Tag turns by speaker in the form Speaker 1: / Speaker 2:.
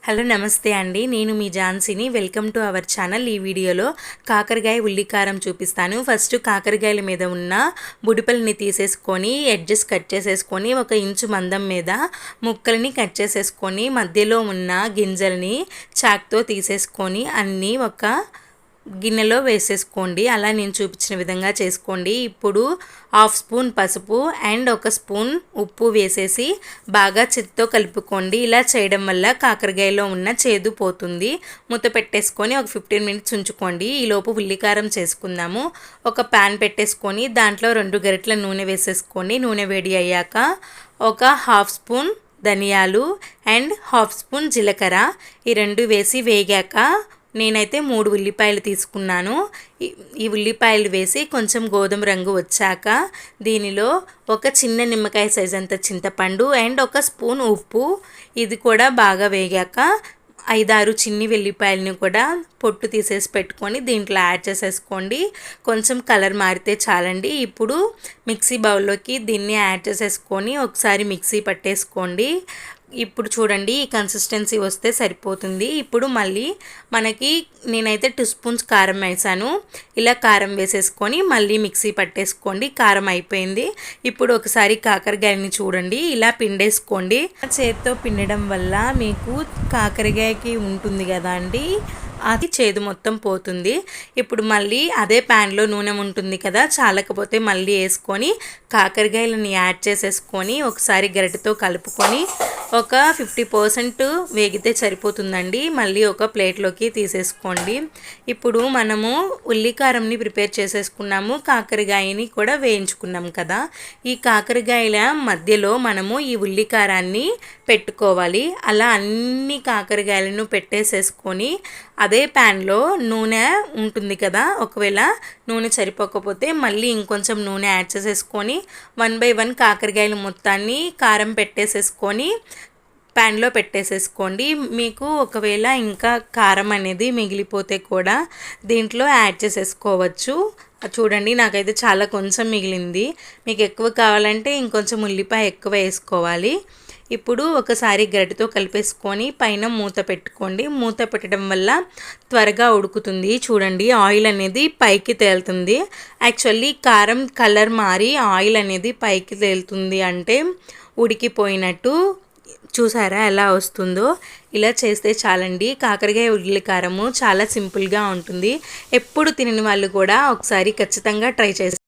Speaker 1: Hello నమస్తే అండి, నేను మీ ఝాన్సీని. Welcome to our channel. ఈ వీడియోలో కాకరకాయ ఉల్లికారం చూపిస్తాను. ఫస్ట్ కాకరకాయల మీద ఉన్న బుడిపల్ని తీసేసుకొని ఎడ్జెస్ కట్ చేసేసుకొని 1 ఇంచు మందం మీద ముక్కల్ని కట్ చేసేసుకొని మధ్యలో ఉన్న గింజల్ని చాక్తో తీసేసుకొని అన్నీ ఒక గిన్నెలో వేసేసుకోండి. అలా నేను చూపించిన విధంగా చేసుకోండి. ఇప్పుడు 1/2 స్పూన్ పసుపు అండ్ 1 స్పూన్ ఉప్పు వేసేసి బాగా చేత్తో కలుపుకోండి. ఇలా చేయడం వల్ల కాకరకాయలో ఉన్న చేదు పోతుంది. మూత పెట్టేసుకొని ఒక 15 మినిట్స్ ఉంచుకోండి. ఈలోపు ఉల్లికారం చేసుకుందాము. ఒక ప్యాన్ పెట్టేసుకొని దాంట్లో 2 గరిటెల నూనె వేసేసుకొని నూనె వేడి అయ్యాక ఒక 1/2 స్పూన్ ధనియాలు అండ్ 1/2 స్పూన్ జీలకర్ర ఈ 2 వేసి వేగాక నేనైతే 3 ఉల్లిపాయలు తీసుకున్నాను. ఈ ఉల్లిపాయలు వేసి కొంచెం గోధుమ రంగు వచ్చాక దీనిలో ఒక చిన్న నిమ్మకాయ సైజ్ అంత చింతపండు అండ్ 1 స్పూన్ ఉప్పు ఇది కూడా బాగా వేగాక 5-6 చిన్ని వెల్లిపాయలని కూడా పొట్టు తీసేసి పెట్టుకొని దీంట్లో యాడ్ చేసేసుకోండి. కొంచెం కలర్ మారితే చాలండి. ఇప్పుడు మిక్సీ బౌల్లోకి దీన్ని యాడ్ చేసేసుకొని ఒకసారి మిక్సీ పట్టేసుకోండి. ఇప్పుడు చూడండి, ఈ కన్సిస్టెన్సీ వస్తే సరిపోతుంది. ఇప్పుడు మళ్ళీ నేనైతే 2 స్పూన్స్ కారం వేసాను. ఇలా కారం వేసేసుకొని మళ్ళీ మిక్సీ పట్టేసుకోండి. కారం అయిపోయింది. ఇప్పుడు ఒకసారి కాకరకాయని చూడండి, ఇలా పిండేసుకోండి. చేతితో పిండడం వల్ల మీకు కాకరకాయకి ఉంటుంది కదా అండి, అది చేదు మొత్తం పోతుంది. ఇప్పుడు మళ్ళీ అదే ప్యాన్లో నూనె ఉంటుంది కదా, చాలకపోతే మళ్ళీ వేసుకొని కాకరకాయలని యాడ్ చేసేసుకొని ఒకసారి గరిటెతో కలుపుకొని ఒక 50% వేగితే సరిపోతుందండి. మళ్ళీ ఒక ప్లేట్లోకి తీసేసుకోండి. ఇప్పుడు మనము ఉల్లికారంని ప్రిపేర్ చేసేసుకున్నాము, కాకరకాయని కూడా వేయించుకున్నాం కదా. ఈ కాకరకాయల మధ్యలో మనము ఈ ఉల్లికారాన్ని పెట్టుకోవాలి. అలా అన్ని కాకరకాయలను పెట్టేసేసుకొని అదే ప్యాన్లో నూనె ఉంటుంది కదా, ఒకవేళ నూనె సరిపోకపోతే మళ్ళీ ఇంకొంచెం నూనె యాడ్ చేసేసుకొని 1 by 1 కాకరకాయలు మొత్తాన్ని కారం పెట్టేసేసుకొని ప్యాన్లో పెట్టేసేసుకోండి. మీకు ఒకవేళ ఇంకా కారం అనేది మిగిలిపోతే కూడా దీంట్లో యాడ్ చేసేసుకోవచ్చు. చూడండి, నాకైతే చాలా కొంచెం మిగిలింది. మీకు ఎక్కువ కావాలంటే ఇంకొంచెం ఉల్లిపాయ ఎక్కువ వేసుకోవాలి. ఇప్పుడు ఒకసారి గరిటెతో కలిపేసుకొని పైన మూత పెట్టుకోండి. మూత పెట్టడం వల్ల త్వరగా ఉడుకుతుంది. చూడండి, ఆయిల్ అనేది పైకి తేలుతుంది. యాక్చువల్లీ కారం కలర్ మారి ఆయిల్ అనేది పైకి తేలుతుంది అంటే ఉడికిపోయినట్టు. చూసారా ఎలా వస్తుందో? ఇలా చేస్తే చాలండి. కాకరకాయ ఉల్లికారము చాలా సింపుల్గా ఉంటుంది. ఎప్పుడు తినని వాళ్ళు కూడా ఒకసారి ఖచ్చితంగా ట్రై చేస్తారు.